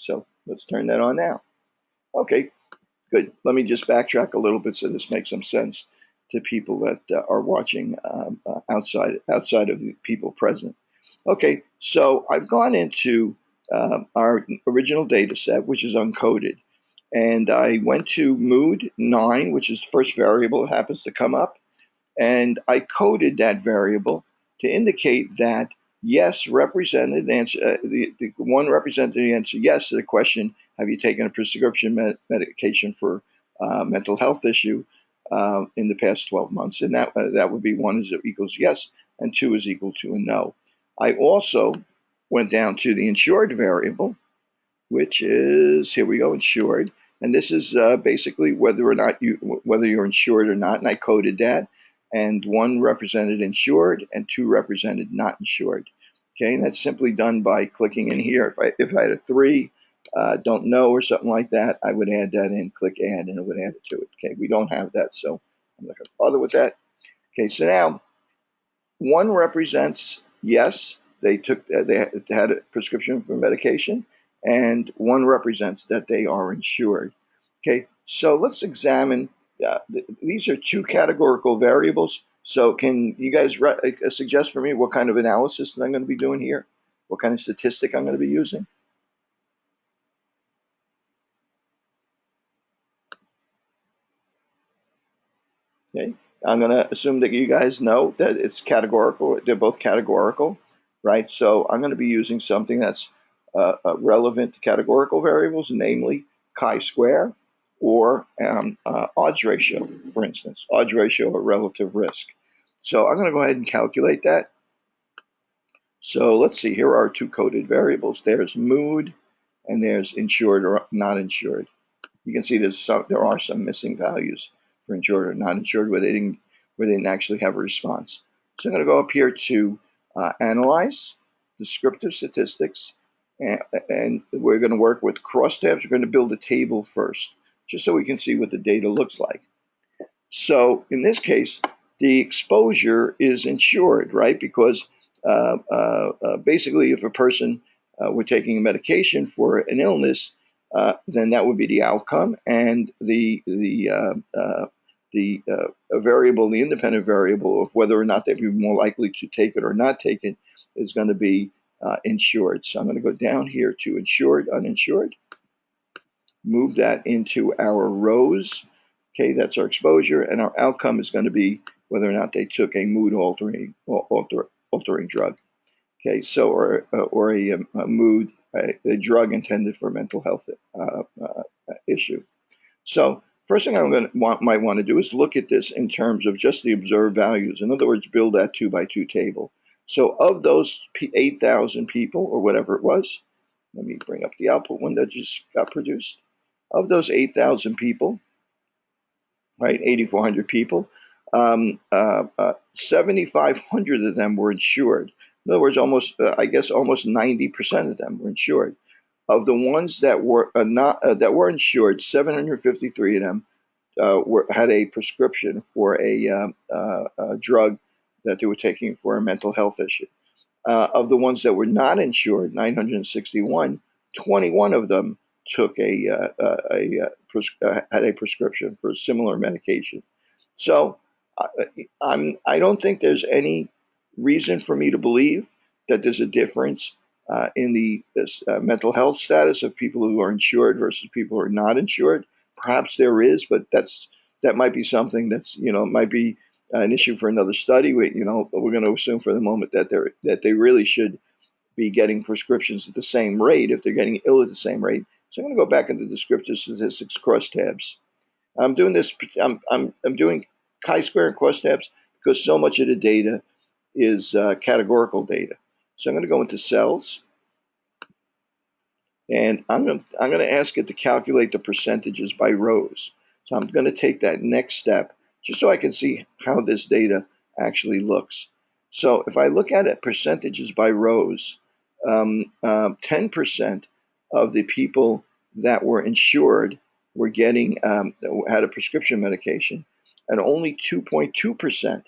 So let's turn that on now. Okay, good. Let me just backtrack a little bit so this makes some sense to people that are watching outside of the people present. Okay, so I've gone into our original data set, which is uncoded, and I went to mood 9, which is the first variable that happens to come up, and I coded that variable to indicate that yes represented answer, the one represented the answer yes to the question, have you taken a prescription medication for mental health issue in the past 12 months? And that would be 1 is equals yes, and 2 is equal to a no. I also went down to the insured variable, which is, here we go, insured. And this is basically whether you're insured or not. And I coded that. And 1 represented insured and 2 represented not insured. Okay, and that's simply done by clicking in here. If I had a 3, don't know or something like that, I would add that in, click add, and it would add it to it. Okay, we don't have that, so I'm not going to bother with that. Okay, so now 1 represents yes, they had a prescription for medication, and 1 represents that they are insured. Okay, so let's examine. These are 2 categorical variables. So can you guys suggest for me what kind of analysis that I'm going to be doing here? What kind of statistic I'm going to be using? Okay, I'm going to assume that you guys know that it's categorical. They're both categorical, right? So I'm going to be using something that's relevant to categorical variables, namely chi-square or odds ratio, for instance, odds ratio or relative risk. So I'm going to go ahead and calculate that. So let's see, here are 2 coded variables. There's mood and there's insured or not insured. You can see there are some missing values for insured or not insured where they didn't actually have a response. So I'm going to go up here to analyze descriptive statistics, and we're going to work with crosstabs. We're going to build a table first, just so we can see what the data looks like. So in this case, the exposure is insured, right? Because basically, if a person were taking a medication for an illness, then that would be the outcome, and the variable, the independent variable of whether or not they'd be more likely to take it or not take it, is going to be insured. So I'm going to go down here to insured, uninsured, move that into our rows. Okay, that's our exposure, and our outcome is going to be whether or not they took a mood altering drug. Okay, so or a mood, a drug intended for a mental health issue. So first thing I'm going to might want to do is look at this in terms of just the observed values. In other words, build that 2x2 table. So of those 8,000 people or whatever it was, let me bring up the output one that just got produced. Of those 8,000 people, right, 8,400 people, 7,500 of them were insured. In other words, almost 90% of them were insured. Of the ones that were that were insured, 753 of them had a prescription for a drug that they were taking for a mental health issue. Of the ones that were not insured, 961, 21 of them took had a prescription for a similar medication. So I don't think there's any reason for me to believe that there's a difference in the mental health status of people who are insured versus people who are not insured. Perhaps there is, but that might be something that's might be an issue for another study. We're going to assume for the moment that they really should be getting prescriptions at the same rate if they're getting ill at the same rate. So I'm going to go back into descriptive statistics crosstabs. I'm doing this. I'm doing chi-square and crosstabs because so much of the data is categorical data. So I'm going to go into cells, and I'm going to ask it to calculate the percentages by rows. So I'm going to take that next step just so I can see how this data actually looks. So if I look at it percentages by rows, 10% of the people that were insured were getting had a prescription medication, and only 2.2%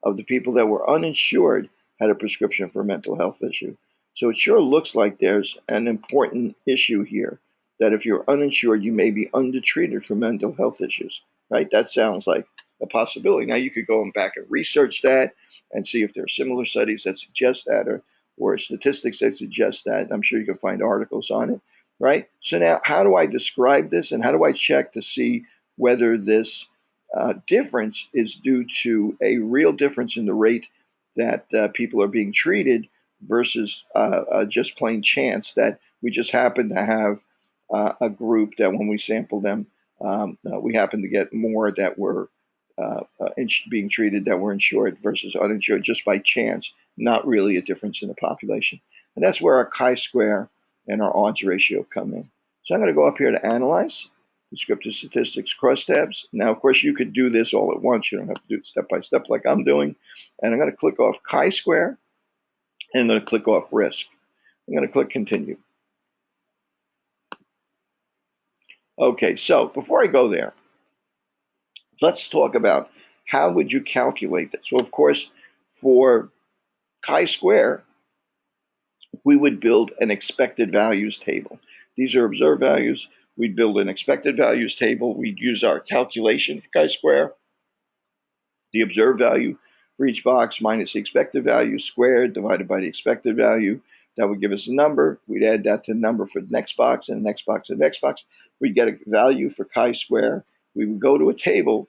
of the people that were uninsured had a prescription for a mental health issue. So it sure looks like there's an important issue here, that if you're uninsured, you may be undertreated for mental health issues, right? That sounds like a possibility. Now you could go back and research that and see if there are similar studies that suggest that, or statistics that suggest that. I'm sure you can find articles on it, right? So now, how do I describe this, and how do I check to see whether this difference is due to a real difference in the rate that people are being treated versus just plain chance that we just happen to have a group that when we sample them, we happen to get more that were being treated that were insured versus uninsured just by chance, not really a difference in the population. And that's where our chi-square and our odds ratio come in. So I'm going to go up here to analyze, descriptive statistics, crosstabs. Now, of course, you could do this all at once. You don't have to do it step by step like I'm doing. And I'm going to click off chi-square, and I'm going to click off risk. I'm going to click continue. Okay, so before I go there, let's talk about how would you calculate this. Well, of course, for chi-square, we would build an expected values table. These are observed values. We'd build an expected values table. We'd use our calculation for chi-square, the observed value for each box minus the expected value squared divided by the expected value. That would give us a number. We'd add that to the number for the next box and the next box and the next box. We'd get a value for chi-square. We would go to a table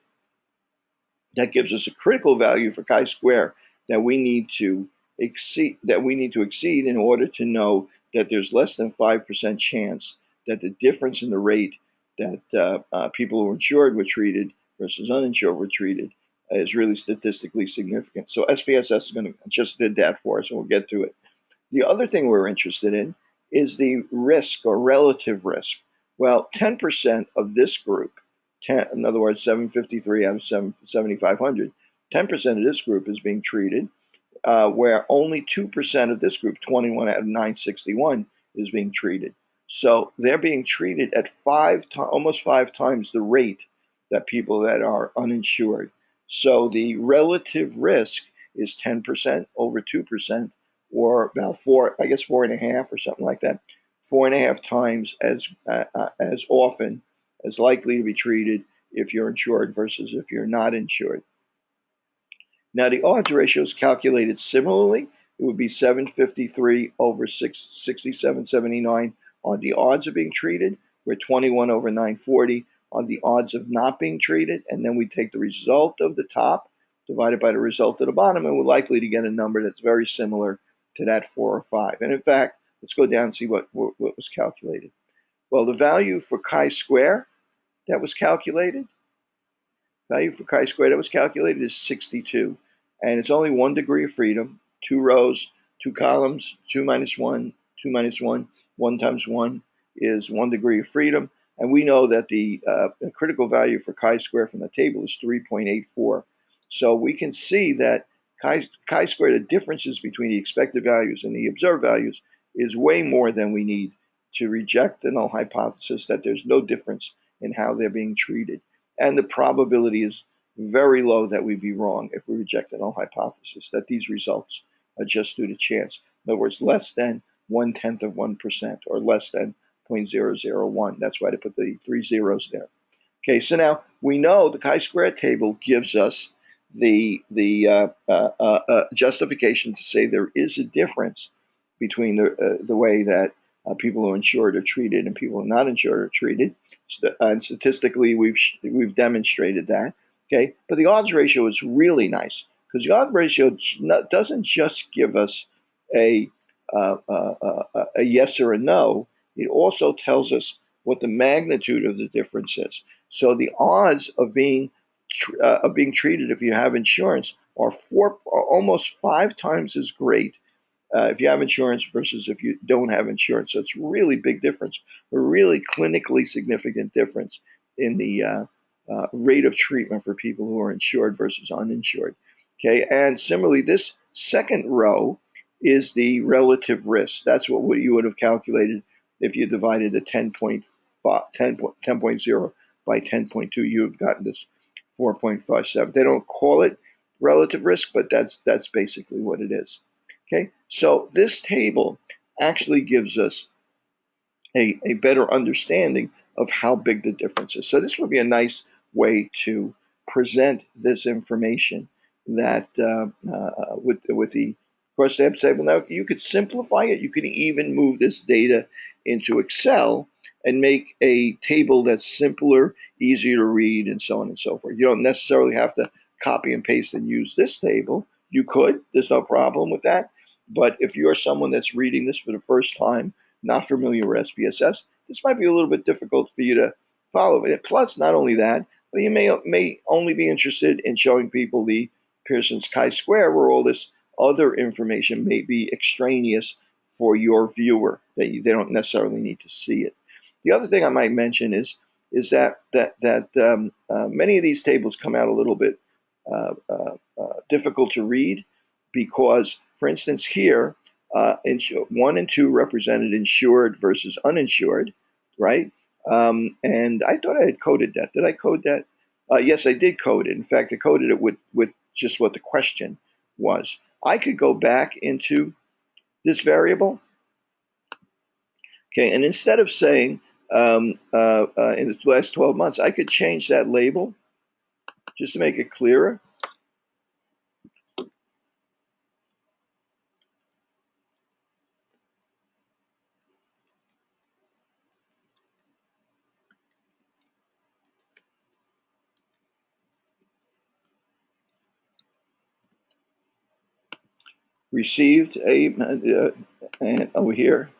that gives us a critical value for chi-square that we need to exceed in order to know that there's less than 5% chance that the difference in the rate that people who are insured were treated versus uninsured were treated is really statistically significant. So SPSS just did that for us, and we'll get to it. The other thing we're interested in is the risk or relative risk. Well, 10% of this group, in other words, 753 out of 7,500, 10% of this group is being treated, where only 2% of this group, 21 out of 961, is being treated. So they're being treated at almost 5 times the rate that people that are uninsured. So the relative risk is 10% over 2%, or about 4.5 or something like that, 4.5 times as often as likely to be treated if you're insured versus if you're not insured. Now the odds ratio is calculated similarly. It would be 753 over 6779 on the odds of being treated, where 21 over 940 on the odds of not being treated, and then we take the result of the top divided by the result of the bottom, and we're likely to get a number that's very similar to that 4 or 5. And in fact, let's go down and see what was calculated. Well, the value for chi-square that was calculated, is 62. And it's only 1 degree of freedom, 2 rows, 2 columns, 2 minus 1, 2 minus 1, 1 times 1 is 1 degree of freedom. And we know that the critical value for chi-square from the table is 3.84. So we can see that chi-square, the differences between the expected values and the observed values, is way more than we need to reject the null hypothesis that there's no difference in how they're being treated. And the probability is very low that we'd be wrong if we reject the null hypothesis, that these results are just due to chance. In other words, less than 0.1%, or less than 0.001. That's why they put the 3 zeros there. Okay, so now we know the chi-square table gives us the justification to say there is a difference between the way that people who are insured are treated and people who are not insured are treated. And statistically, we've demonstrated that. Okay, but the odds ratio is really nice, because the odds ratio doesn't just give us a yes or a no. It also tells us what the magnitude of the difference is. So the odds of being treated if you have insurance are almost 5 times as great if you have insurance versus if you don't have insurance. So it's really big difference, a really clinically significant difference in the rate of treatment for people who are insured versus uninsured. Okay, and similarly, this second row is the relative risk. That's what you would have calculated if you divided the 10.0 by 10.2. You have gotten this 4.57. They don't call it relative risk, but that's basically what it is. Okay, so this table actually gives us a better understanding of how big the difference is. So this would be a nice way to present this information that with the cross tab table. Now you could simplify it. You could even move this data into Excel and make a table that's simpler, easier to read, and so on and so forth. You don't necessarily have to copy and paste and use this table. You could. There's no problem with that. But if you're someone that's reading this for the first time, not familiar with SPSS, this might be a little bit difficult for you to follow. And plus, not only that, but you may only be interested in showing people the Pearson's chi-square, where all this other information may be extraneous for your viewer. They don't necessarily need to see it. The other thing I might mention is that many of these tables come out a little bit difficult to read because, for instance, here 1 and 2 represented insured versus uninsured, right? And I thought I had coded that. Did I code that? Yes, I did code it. In fact, I coded it with just what the question was. I could go back into this variable, okay, and instead of saying in the last 12 months, I could change that label just to make it clearer. Received and over here,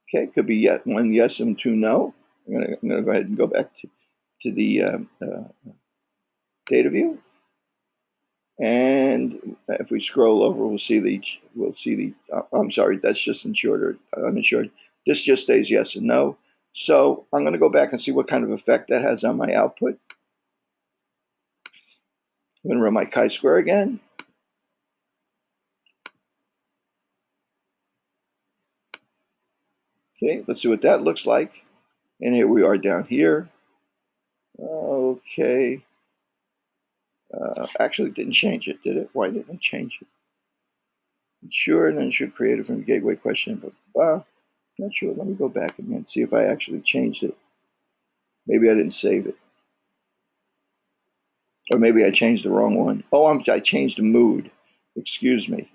okay, could be one yes and 2 no. I'm gonna go ahead and go back to the data view, and if we scroll over, we'll see the. I'm sorry, that's just insured or uninsured. This just stays yes and no. So I'm going to go back and see what kind of effect that has on my output. I'm going to run my chi-square again. Okay, let's see what that looks like. And here we are down here. Okay. Actually, it didn't change it, did it? Why didn't it change it? Sure, and then it should create it from the gateway question, but not sure. Let me go back again, see if I actually changed it. Maybe I didn't save it. Or maybe I changed the wrong one. Oh, I changed the mood. Excuse me.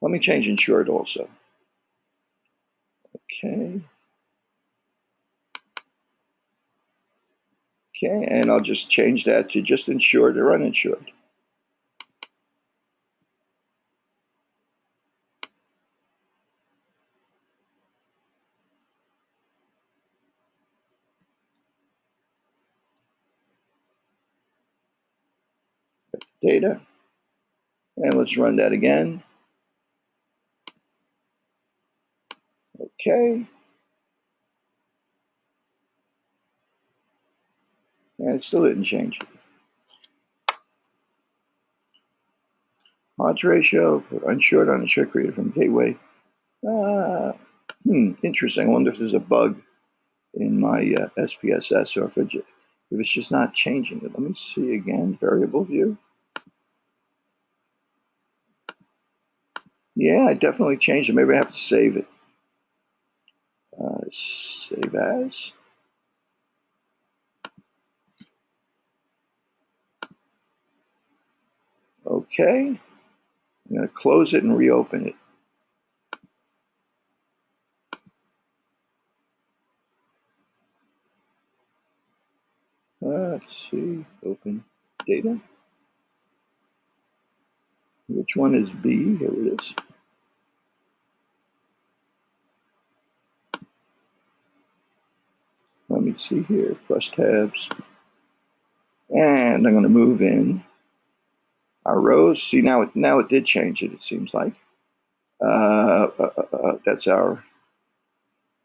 Let me change insured also. Okay. Okay, and I'll just change that to just insured or uninsured. Data. And let's run that again. Okay. And it still didn't change it. Odds ratio, uninsured, uninsured created from gateway. Interesting. I wonder if there's a bug in my SPSS or if it's just not changing it. Let me see again. Variable view. Yeah, I definitely changed it. Maybe I have to save it. Save as. Okay. I'm going to close it and reopen it. Let's see. Open data. Which one is B? Here it is. Let me see here. Plus tabs. And I'm going to move in our rows. See, now it did change it, it seems like. That's our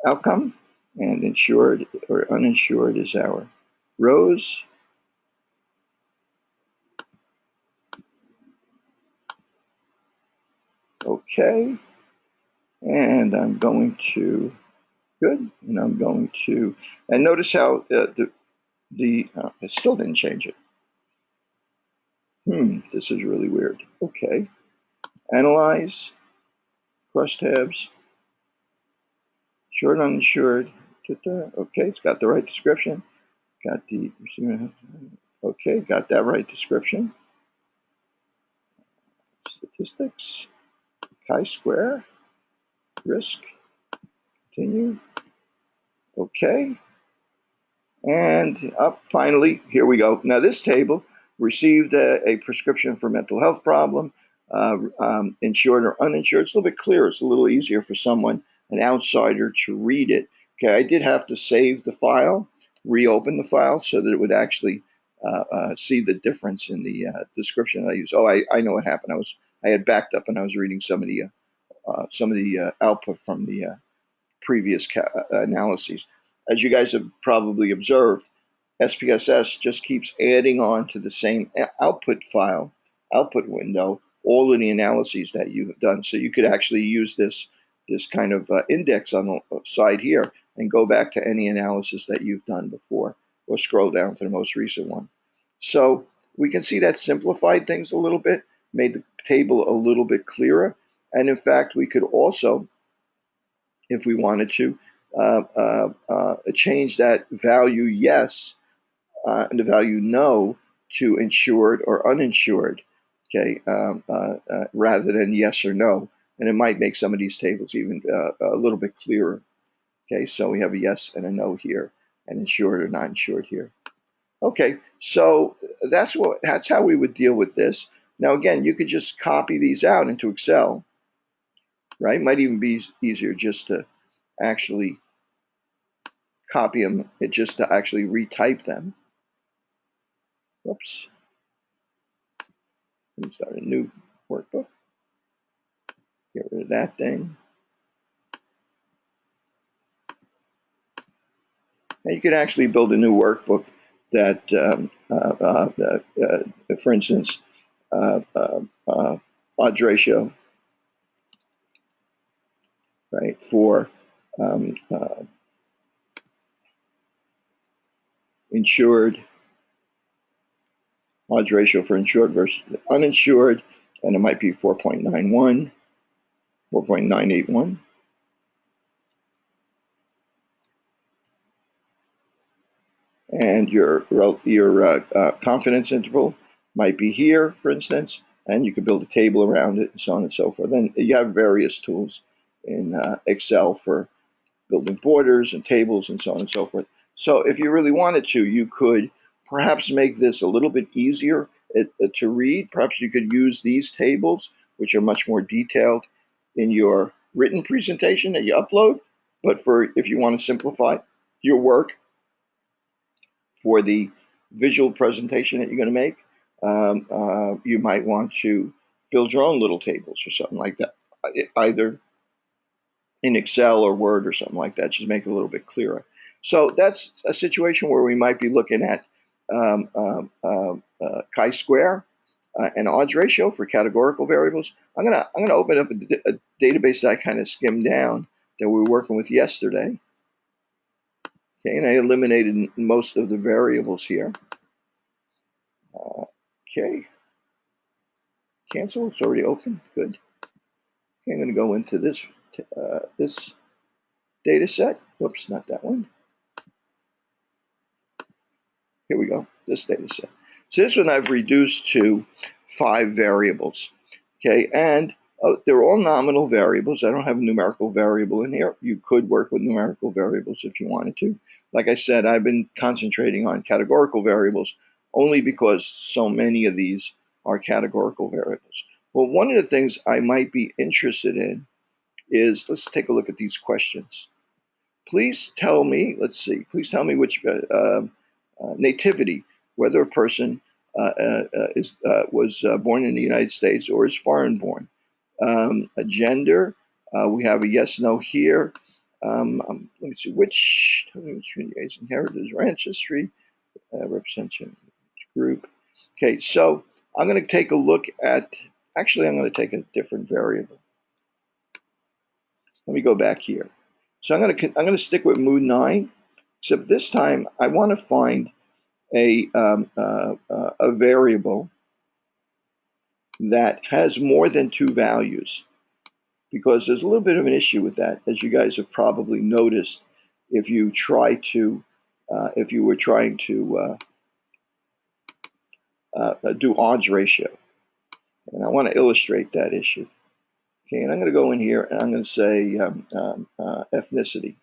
outcome. And insured or uninsured is our rows. Okay. And I'm going to, good. And I'm going to, and notice how it still didn't change it. This is really weird. Okay. Analyze, crosstabs, short uninsured. Okay, it's got the right description. Got the, okay, got that right description. Statistics, chi-square, risk, continue. Okay. And up, finally, here we go. Now this table received a prescription for mental health problem, insured or uninsured. It's a little bit clearer. It's a little easier for someone, an outsider, to read it. Okay, I did have to save the file, reopen the file so that it would actually see the difference in the description that I used. Oh, I know what happened. I had backed up and I was reading some of the output from the previous analyses. As you guys have probably observed, SPSS just keeps adding on to the same output file, output window, all of the analyses that you have done. So you could actually use this kind of index on the side here and go back to any analysis that you've done before, or scroll down to the most recent one. So we can see that simplified things a little bit, made the table a little bit clearer. And in fact, we could also, if we wanted to, change that value yes and the value no to insured or uninsured, okay, rather than yes or no. And it might make some of these tables even a little bit clearer. Okay, so we have a yes and a no here, and insured or not insured here. Okay, so that's how we would deal with this. Now again, you could just copy these out into Excel, right? Might even be easier just to actually copy them, just to actually retype them. Whoops. Let me start a new workbook. Get rid of that thing. And you can actually build a new workbook that, for instance, odds ratio, right, for insured, odds ratio for insured versus uninsured, and it might be 4.91, 4.981. And your confidence interval might be here, for instance, and you could build a table around it and so on and so forth. Then you have various tools in Excel for building borders and tables and so on and so forth. So if you really wanted to, you could perhaps make this a little bit easier to read. Perhaps you could use these tables, which are much more detailed, in your written presentation that you upload. But if you want to simplify your work for the visual presentation that you're going to make, you might want to build your own little tables or something like that, either in Excel or Word or something like that, just make it a little bit clearer. So that's a situation where we might be looking at chi-square and odds ratio for categorical variables. I'm gonna open up a database that I kind of skimmed down that we were working with yesterday. Okay, and I eliminated most of the variables here. Okay, cancel. It's already open. Good. Okay, I'm going to go into this data set. Whoops, not that one. Here we go, this data set. So this one I've reduced to 5 variables. Okay, and they're all nominal variables. I don't have a numerical variable in here. You could work with numerical variables if you wanted to. Like I said, I've been concentrating on categorical variables only because so many of these are categorical variables. Well, one of the things I might be interested in is, let's take a look at these questions. Please tell me, let's see, please tell me which nativity, whether a person was born in the United States or is foreign born. A gender, we have a yes, no here. Let me see, which inheritance or ancestry represents group. Okay, so I'm going to take a look at, actually I'm going to take a different variable. Let me go back here. So I'm going to stick with mood 9, except this time I want to find a variable that has more than two values, because there's a little bit of an issue with that, as you guys have probably noticed if you try to, if you were trying to do odds ratio. And I want to illustrate that issue. Okay, and I'm going to go in here and I'm going to say ethnicity.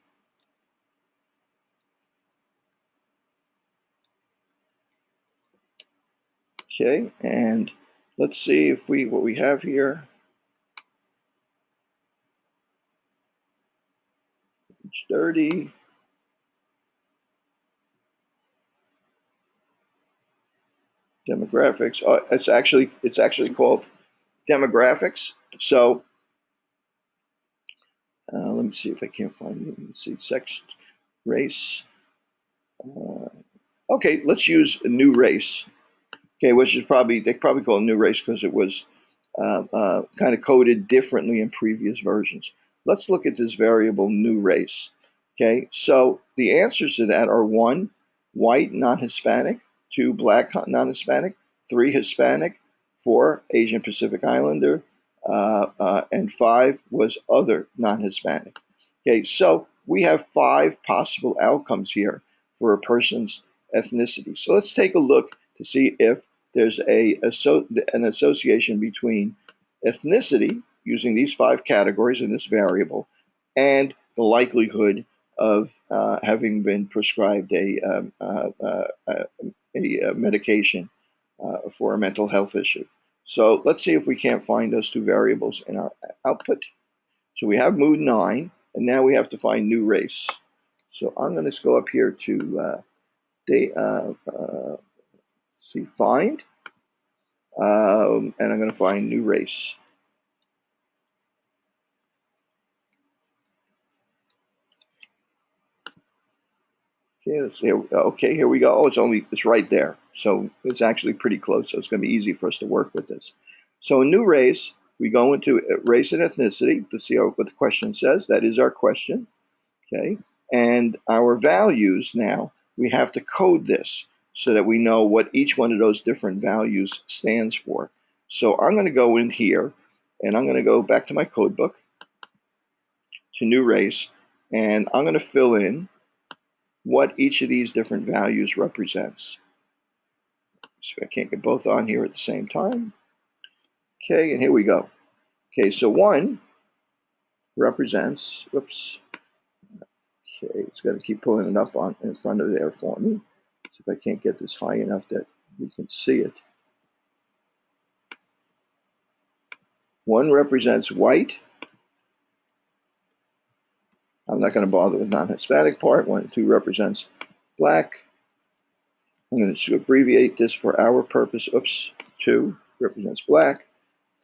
Okay, and let's see if what we have here. It's 30. Demographics. It's actually called demographics. So let me see if I can't find it. Let's see, sex, race. Okay, let's use a new race. Okay, which is they probably call it new race because it was kind of coded differently in previous versions. Let's look at this variable new race. Okay, so the answers to that are 1, white, non-Hispanic, 2, black, non-Hispanic, 3, Hispanic, 4, Asian Pacific Islander, and 5 was other non-Hispanic. Okay, so we have 5 possible outcomes here for a person's ethnicity. So let's take a look to see if there's an association between ethnicity, using these 5 categories in this variable, and the likelihood of having been prescribed a medication for a mental health issue. So let's see if we can't find those 2 variables in our output. So we have mood 9, and now we have to find new race. So I'm going to go up here to see find, and I'm going to find new race. Okay, here we go. Oh, it's right there. So it's actually pretty close. So it's going to be easy for us to work with this. So a new race, we go into race and ethnicity to see what the question says. That is our question. Okay, and our values now, we have to code this so that we know what each one of those different values stands for. So I'm going to go in here and I'm going to go back to my code book, to new race, and I'm going to fill in what each of these different values represents. So I can't get both on here at the same time. Okay, and here we go. Okay, so 1 represents, whoops. Okay, it's got to keep pulling it up on in front of there for me. See if I can't get this high enough that we can see it. 1 represents white. I'm not going to bother with non-Hispanic part. 1 and 2 represents black. I'm going to abbreviate this for our purpose. Oops. 2 represents black.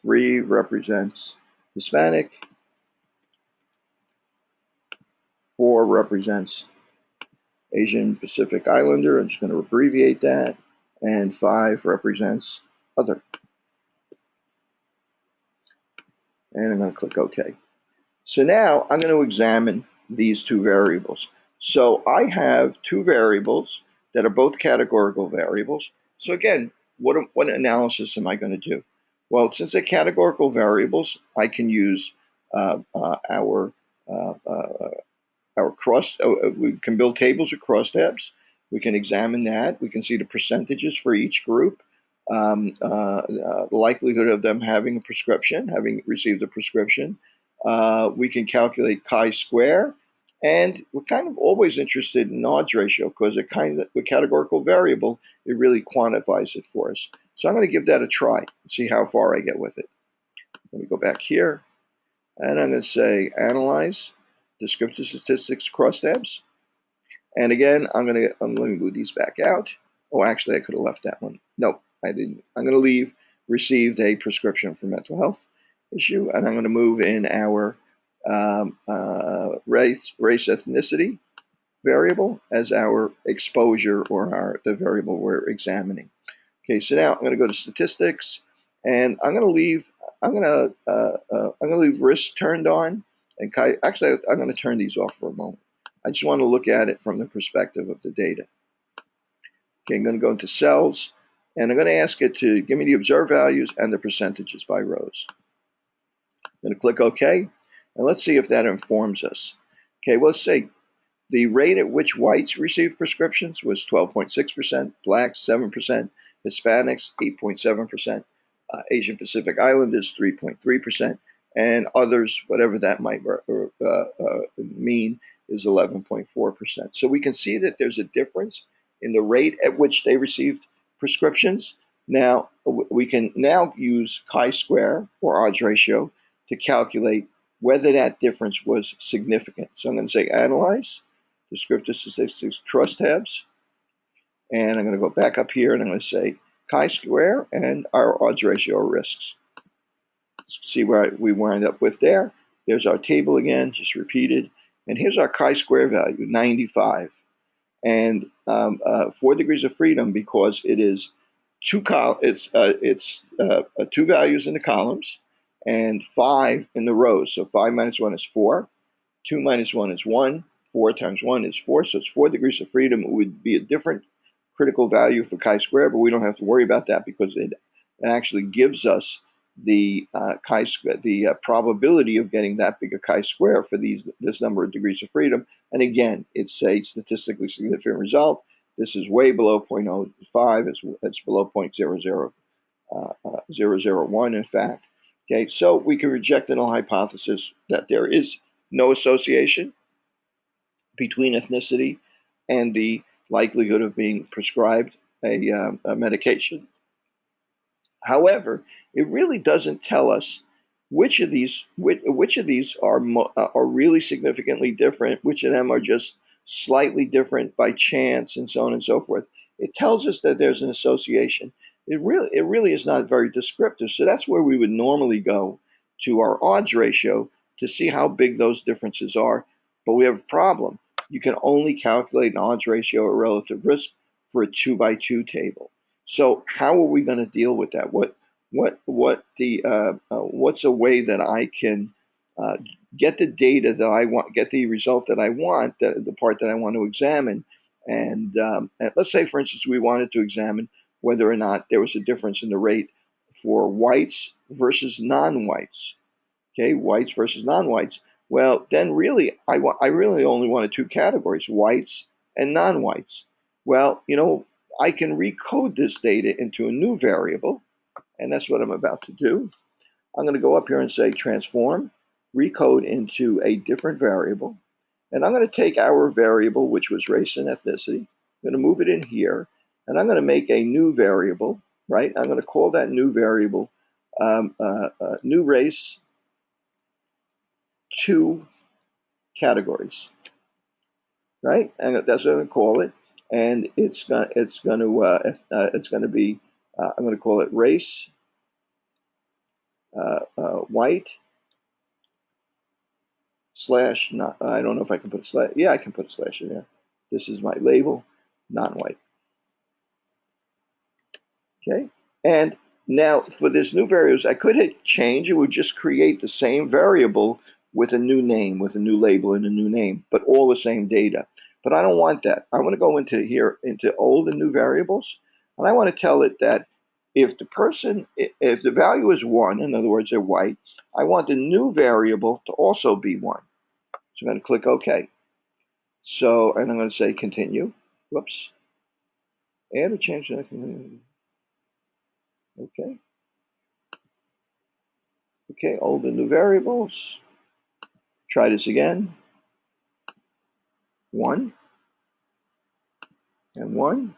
3 represents Hispanic. 4 represents Asian Pacific Islander. I'm just going to abbreviate that. And 5 represents other. And I'm going to click OK. So now I'm going to examine these 2 variables. So I have 2 variables that are both categorical variables. So again, what analysis am I going to do? Well, since they're categorical variables, I can use our cross. We can build tables of crosstabs. We can examine that. We can see the percentages for each group, the likelihood of them having a prescription, having received a prescription. We can calculate chi-square, and we're kind of always interested in odds ratio because it kind of a categorical variable. It really quantifies it for us. So I'm going to give that a try and see how far I get with it. Let me go back here, and I'm going to say analyze descriptive statistics crosstabs. And again, I'm going to move these back out. Oh, actually, I could have left that one. Nope, I didn't. I'm going to leave received a prescription for mental health issue, and I'm going to move in our race ethnicity variable as our exposure, or the variable we're examining. Okay, so now I'm going to go to statistics, and I'm going to leave risk turned on, and actually I'm going to turn these off for a moment. I just want to look at it from the perspective of the data. Okay, I'm going to go into cells, And I'm going to ask it to give me the observed values and the percentages by rows. I'm going to click OK, and let's see if that informs us. Okay, well, let's see. The rate at which whites received prescriptions was 12.6%, blacks 7%, Hispanics 8.7%, Asian Pacific Islanders 3.3%, and others, whatever that might mean, is 11.4%. So we can see that there's a difference in the rate at which they received prescriptions. Now, we can now use chi-square or odds ratio to calculate whether that difference was significant. So I'm going to say analyze, descriptive statistics crosstabs, and I'm going to go back up here and I'm going to say chi-square and our odds ratio risks. See where we wind up with there. There's our table again, just repeated. And here's our chi-square value, 95. And 4 degrees of freedom, because it is two values in the columns and 5 in the rows. So 5 minus 1 is 4. 2 minus 1 is 1. 4 times 1 is 4. So it's 4 degrees of freedom. It would be a different critical value for chi-square, but we don't have to worry about that because it actually gives us the probability of getting that big a chi-square for this number of degrees of freedom. And again, it's a statistically significant result. This is way below 0.05. It's below 0.00001, in fact. Okay, so we can reject the null hypothesis that there is no association between ethnicity and the likelihood of being prescribed a medication. However, it really doesn't tell us which of these are really significantly different, which of them are just slightly different by chance, and so on and so forth. It tells us that there's an association. It really is not very descriptive. So that's where we would normally go to our odds ratio to see how big those differences are. But we have a problem. You can only calculate an odds ratio or relative risk for a 2x2 table. So how are we going to deal with that? What's a way that I can get the data that I want, get the result that I want, the part that I want to examine, and let's say, for instance, we wanted to examine whether or not there was a difference in the rate for whites versus non-whites. Okay, whites versus non-whites. Well, then really, I really only wanted 2 categories: whites and non-whites. Well, I can recode this data into a new variable, and that's what I'm about to do. I'm going to go up here and say transform, recode into a different variable, and I'm going to take our variable, which was race and ethnicity. I'm going to move it in here, and I'm going to make a new variable, right? I'm going to call that new variable new race 2 categories, right? And that's what I'm going to call it. And it's going to be I'm going to call it race white slash not. I don't know if I can put a slash. Yeah, I can put a slash in there. This is my label, non-white. Okay, and now for this new variables, I could hit change. It would just create the same variable with a new name, with a new label and a new name, but all the same data. But I don't want that. I want to go into here, into old and new variables, and I want to tell it that if the value is 1, in other words, they're white, I want the new variable to also be 1. So I'm going to click OK. So, and I'm going to say continue. Whoops. Add or change that. Okay. Okay, old and new variables. Try this again. 1 and 1.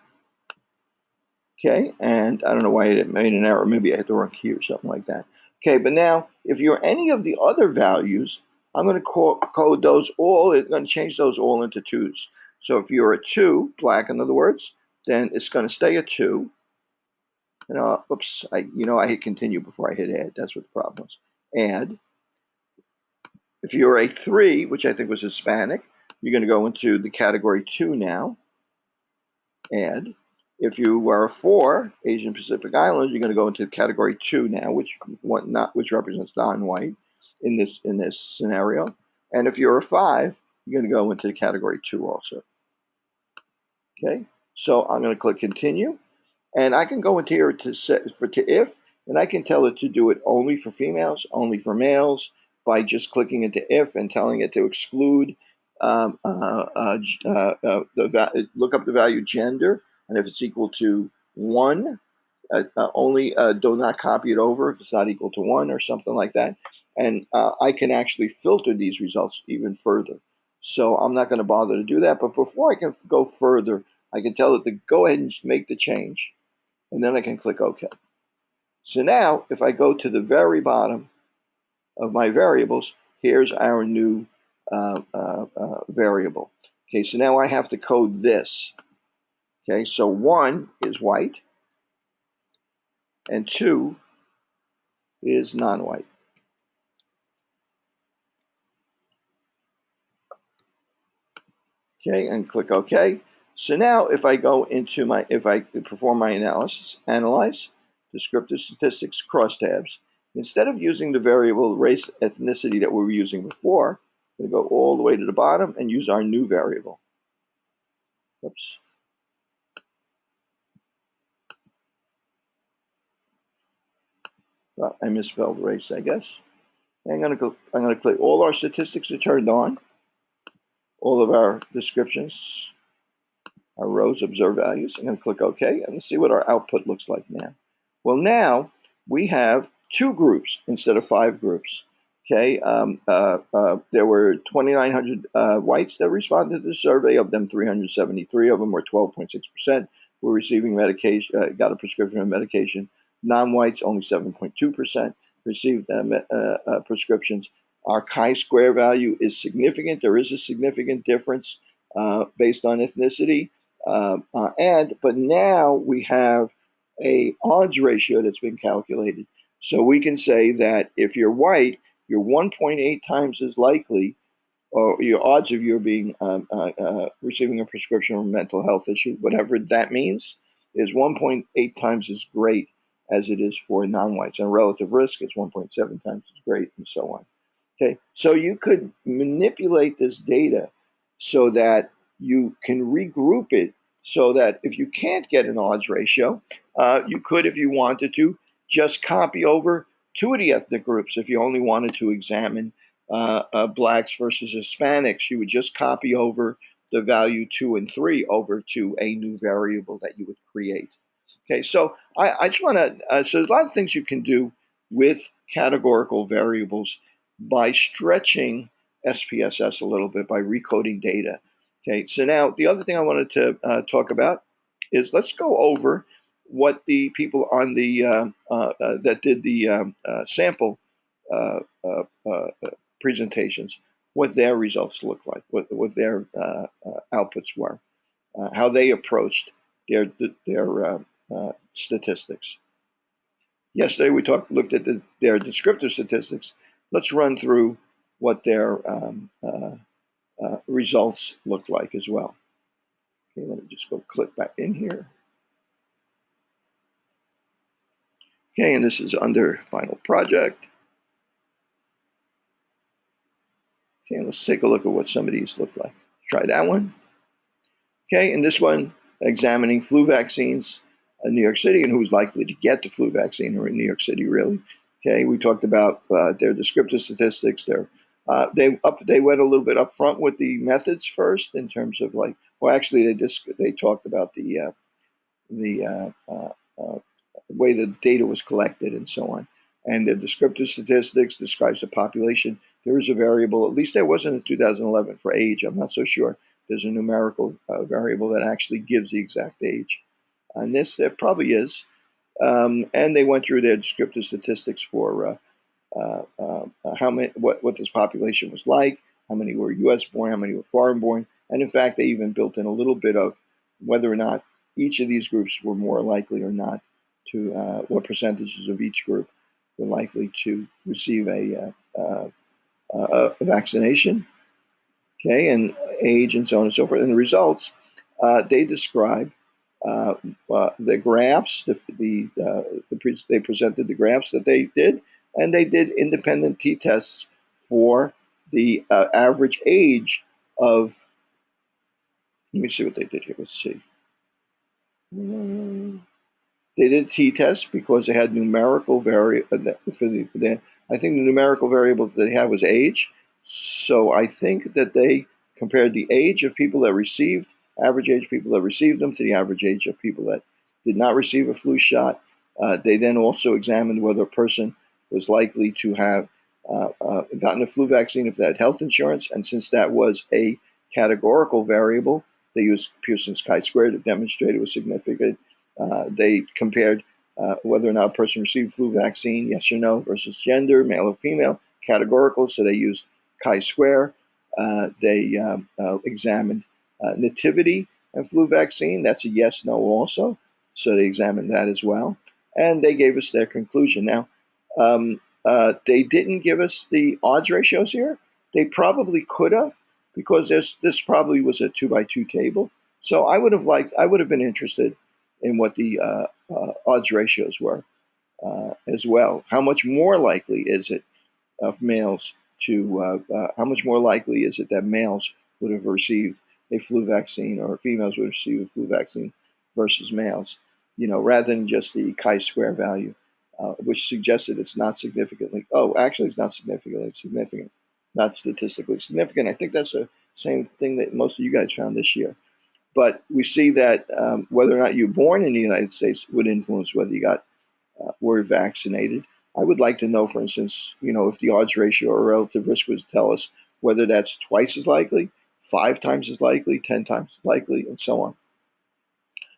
Okay, and I don't know why it made an error. Maybe I hit the wrong key or something like that. Okay, but now if you're any of the other values, I'm going to code those all. It's going to change those all into 2s. So if you're a 2, black in other words, then it's going to stay a 2. And oops, I hit continue before I hit add. That's what the problem was. Add. If you're a 3, which I think was Hispanic, you're going to go into the category 2 now. Add. If you were a 4, Asian Pacific Islanders, you're going to go into category 2 now, which represents non-white in this scenario. And if you're a 5, you're going to go into category 2 also. Okay, so I'm going to click continue, And I can go into here to set to if, and I can tell it to do it only for females, only for males, by just clicking into if and telling it to exclude look up the value gender, and if it's equal to 1, only do not copy it over if it's not equal to 1 or something like that. And I can actually filter these results even further. So I'm not going to bother to do that. But before I can go further, I can tell it to go ahead and just make the change. And then I can click OK. So now if I go to the very bottom of my variables, here's our new variable. Okay, so now I have to code this. Okay, so 1 is white and 2 is non-white. Okay, and click OK. So now if I go into if I perform my analysis, analyze, descriptive statistics, crosstabs, instead of using the variable race ethnicity that we were using before, we go all the way to the bottom and use our new variable. Oops. Well, I misspelled race, I guess. And I'm going to click. All our statistics are turned on. All of our descriptions, our rows, observed values. I'm going to click OK, and let's see what our output looks like now. Well, now we have 2 groups instead of 5 groups. Okay, there were 2,900 whites that responded to the survey. Of them, 373 of them, were 12.6%, were receiving medication, got a prescription of medication. Non-whites, only 7.2% received prescriptions. Our chi-square value is significant. There is a significant difference based on ethnicity. But now we have a odds ratio that's been calculated. So we can say that if you're white, you're 1.8 times as likely, or your odds of you being receiving a prescription for a mental health issue, whatever that means, is 1.8 times as great as it is for non-whites. And relative risk is 1.7 times as great, and so on. Okay, so you could manipulate this data so that you can regroup it so that if you can't get an odds ratio, you could, if you wanted to, just copy over 2 of the ethnic groups. If you only wanted to examine blacks versus Hispanics, you would just copy over the value 2 and 3 over to a new variable that you would create. Okay, so I just want to, so there's a lot of things you can do with categorical variables by stretching SPSS a little bit, by recoding data. Okay, so now the other thing I wanted to talk about is let's go over what the people on the that did the sample uh, uh, uh, presentations, what their results look like, what their outputs were, how they approached their statistics. Yesterday we looked at their descriptive statistics. Let's run through what their results look like as well. Okay, let me just go click back in here. Okay, and this is under final project. Okay, and let's take a look at what some of these look like. Try that one. Okay, and this one, examining flu vaccines in New York City and who's likely to get the flu vaccine or in New York City, really. Okay, we talked about their descriptive statistics. They went a little bit up front with the methods first in terms of like, well, actually they talked about the way the data was collected and so on. And the descriptive statistics describes the population. There is a variable, at least there wasn't in 2011 for age. I'm not so sure. There's a numerical variable that actually gives the exact age. And this, there probably is. And they went through their descriptive statistics for how many, what this population was like, how many were U.S. born, how many were foreign born, and in fact, they even built in a little bit of whether or not each of these groups were more likely or not to what percentages of each group were likely to receive a vaccination, okay, and age and so on and so forth. And the results, they describe the graphs, they presented the graphs that they did, and they did independent t-tests for the average age of, let me see what they did here, let's see. They did t-test because they had numerical I think the numerical variable that they had was age. So I think that they compared the age of people that received, average age of people that received them, to the average age of people that did not receive a flu shot. They then also examined whether a person was likely to have gotten a flu vaccine if they had health insurance. And since that was a categorical variable, they used Pearson's chi-square to demonstrate it was significant. They compared whether or not a person received flu vaccine, yes or no, versus gender, male or female, categorical. So they used chi-square. They examined nativity and flu vaccine. That's a yes, no also. So they examined that as well. And they gave us their conclusion. Now, they didn't give us the odds ratios here. They probably could have, because this probably was a 2x2 table. So I would have been interested in what the odds ratios were as well. How much more likely is it of males how much more likely is it that males would have received a flu vaccine or females would receive a flu vaccine versus males, rather than just the chi-square value, which suggested it's not significantly, actually it's not significantly significant, not statistically significant. I think that's the same thing that most of you guys found this year. But we see that whether or not you're born in the United States would influence whether you were vaccinated. I would like to know, for instance, if the odds ratio or relative risk would tell us whether that's twice as likely, 5 times as likely, 10 times as likely, and so on.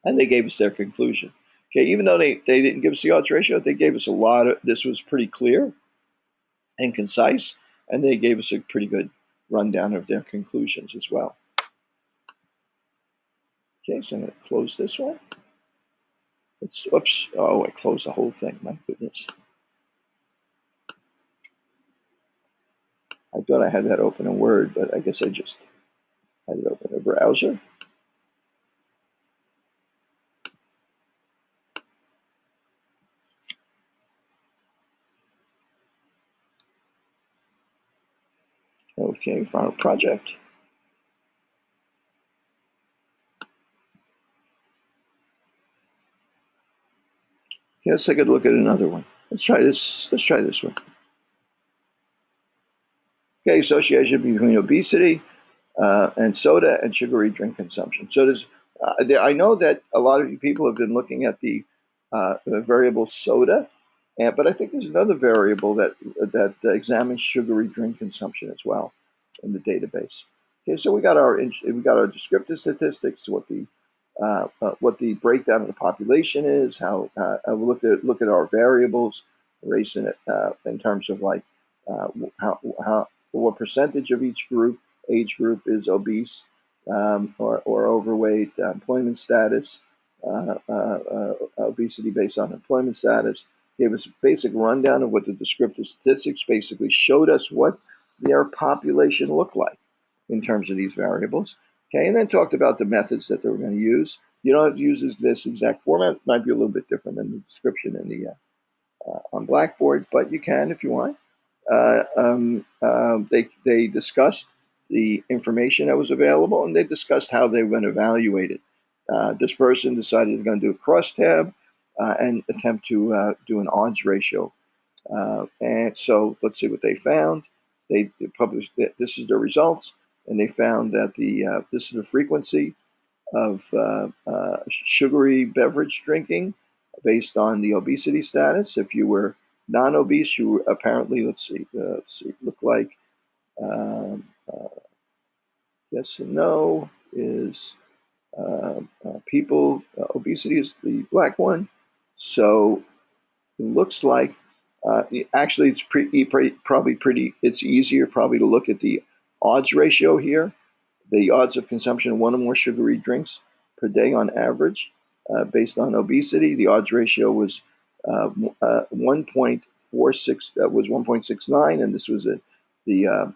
And they gave us their conclusion. Okay, even though they didn't give us the odds ratio, they gave us this was pretty clear and concise, and they gave us a pretty good rundown of their conclusions as well. Okay, so I'm going to close this one. Oops, I closed the whole thing, my goodness. I thought I had that open in Word, but I guess I just had it open in a browser. Okay, final project. Okay, let's take a look at another one. Let's try this one. Okay, association between obesity and soda and sugary drink consumption. So I know that a lot of you people have been looking at the variable soda, but I think there's another variable that examines sugary drink consumption as well in the database. Okay, so we got our descriptive statistics, what the breakdown of the population is, how we look at our variables, race in terms of like what percentage of each age group is obese or overweight, employment status, obesity based on employment status. Gave us a basic rundown of what the descriptive statistics basically showed us what their population looked like in terms of these variables. Okay, and then talked about the methods that they were going to use. You don't have to use this exact format. It might be a little bit different than the description in the on Blackboard, but you can if you want. They discussed the information that was available, and they discussed how they were going to evaluate it. This person decided they're going to do a crosstab and attempt to do an odds ratio. And so let's see what they found. They published this is the results, and they found that this is the frequency of sugary beverage drinking based on the obesity status. If you were non-obese, you were apparently, look like yes and no is people, obesity is the black one. So it looks like actually it's it's easier probably to look at the odds ratio here. The odds of consumption of one or more sugary drinks per day on average based on obesity. The odds ratio was 1.46, that was 1.69, and this was the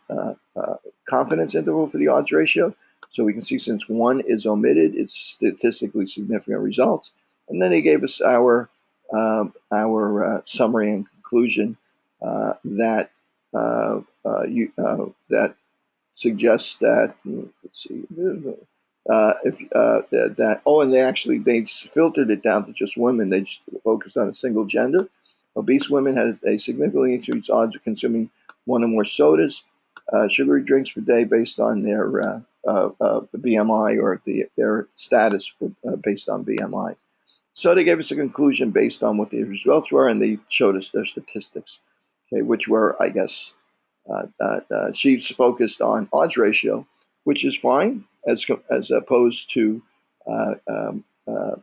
confidence interval for the odds ratio. So we can see since 1 is omitted, it's statistically significant results. And then they gave us our summary and conclusion that that suggests that, let's see, If that oh, and they filtered it down to just women. They just focused on a single gender. Obese women had a significantly increased odds of consuming one or more sodas, sugary drinks per day based on their BMI or their status based on BMI. So they gave us a conclusion based on what the results were, and they showed us their statistics, okay, which were, I guess, she's focused on odds ratio, which is fine as opposed to uh, um, uh,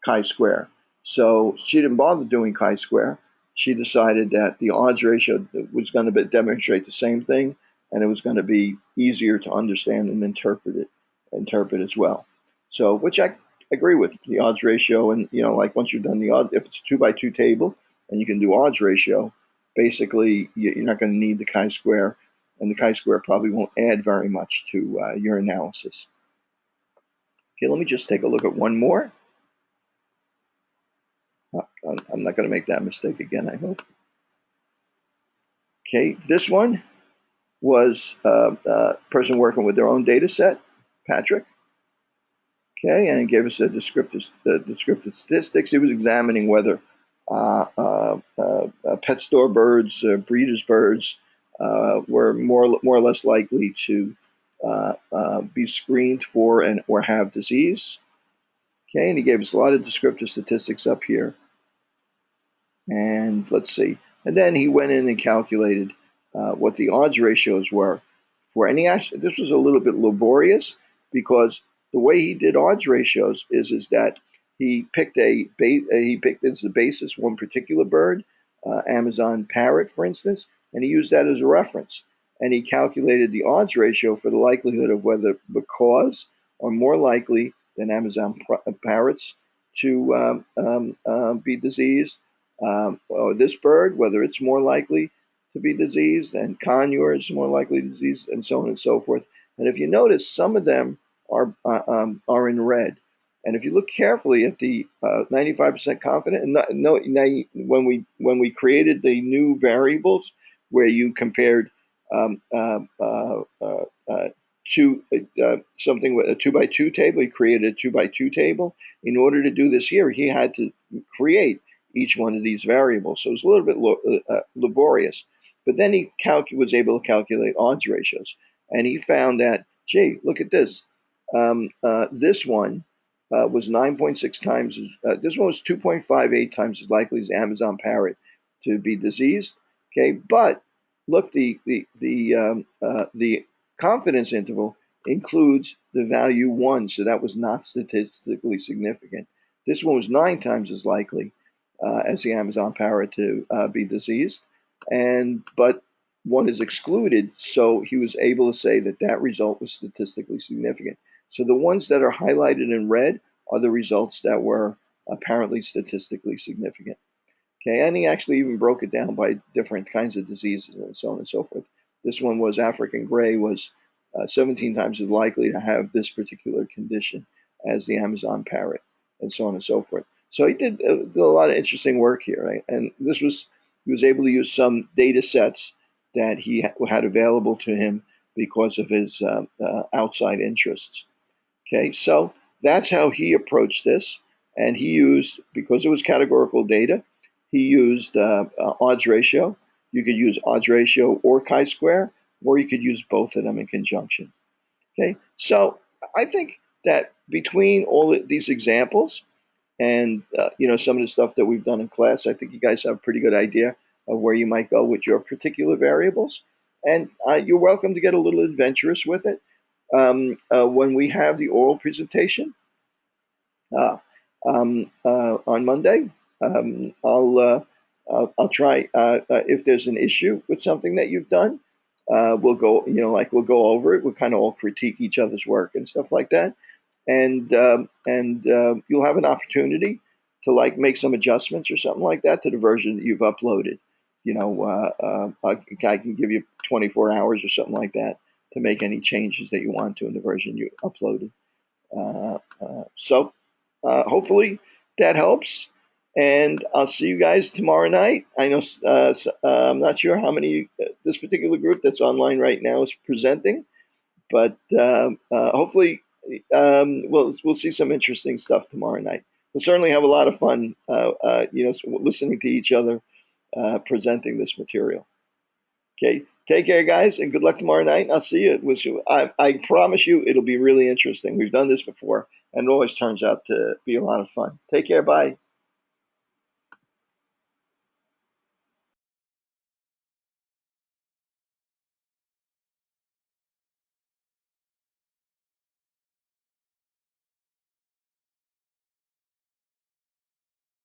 chi-square. So she didn't bother doing chi-square. She decided that the odds ratio was going to demonstrate the same thing, and it was going to be easier to understand and interpret as well. So, which I agree with the odds ratio, and like once you've done the odds, if it's a 2 by 2 table and you can do odds ratio, basically you're not going to need the chi-square, and the chi-square probably won't add very much to your analysis. Okay, let me just take a look at one more. I'm not going to make that mistake again, I hope. Okay, this one was a person working with their own data set, Patrick. Okay, and he gave us descriptive statistics. He was examining whether pet store birds, breeders' birds, were more or less likely to be screened for and or have disease. Okay, and he gave us a lot of descriptive statistics up here. And let's see. And then he went in and calculated what the odds ratios were for any action. This was a little bit laborious because the way he did odds ratios is that he picked as the basis one particular bird, Amazon parrot, for instance, and he used that as a reference. And he calculated the odds ratio for the likelihood of whether macaws are more likely than Amazon parrots to be diseased, or this bird, whether it's more likely to be diseased, and conure is more likely to be diseased, and so on and so forth. And if you notice, some of them are in red. And if you look carefully at the 95% confident, and when we created the new variables where you compared um, uh, uh, uh, uh, something with a 2 by 2 table, he created a 2 by 2 table. In order to do this here, he had to create each one of these variables. So it was a little bit laborious. But then he was able to calculate odds ratios. And he found that, gee, look at this. This one was 9.6 times, this one was 2.58 times as likely as Amazon parrot to be diseased. Okay, but look, the confidence interval includes the value 1, so that was not statistically significant. This one was 9 times as likely as the Amazon parrot to be diseased, but one is excluded, so he was able to say that that result was statistically significant. So the ones that are highlighted in red are the results that were apparently statistically significant. Okay, and he actually even broke it down by different kinds of diseases and so on and so forth. This one was African gray was 17 times as likely to have this particular condition as the Amazon parrot, and so on and so forth. So he did a lot of interesting work here, right? And he was able to use some data sets that he had available to him because of his outside interests. Okay, so that's how he approached this, and he used, because it was categorical data, he used odds ratio. You could use odds ratio or chi-square, or you could use both of them in conjunction. Okay, so I think that between all these examples and some of the stuff that we've done in class, I think you guys have a pretty good idea of where you might go with your particular variables, and you're welcome to get a little adventurous with it. When we have the oral presentation uh, on Monday, I'll try. If there's an issue with something that you've done, we'll go. We'll go over it. We'll kind of all critique each other's work and stuff like that, and you'll have an opportunity to make some adjustments or something like that to the version that you've uploaded. I can give you 24 hours or something like that to make any changes that you want to in the version you uploaded. So hopefully that helps. And I'll see you guys tomorrow night. I know I'm not sure how many this particular group that's online right now is presenting, but hopefully we'll see some interesting stuff tomorrow night. We'll certainly have a lot of fun, listening to each other presenting this material. Okay, take care, guys, and good luck tomorrow night. I'll see you. I promise you, it'll be really interesting. We've done this before, and it always turns out to be a lot of fun. Take care. Bye.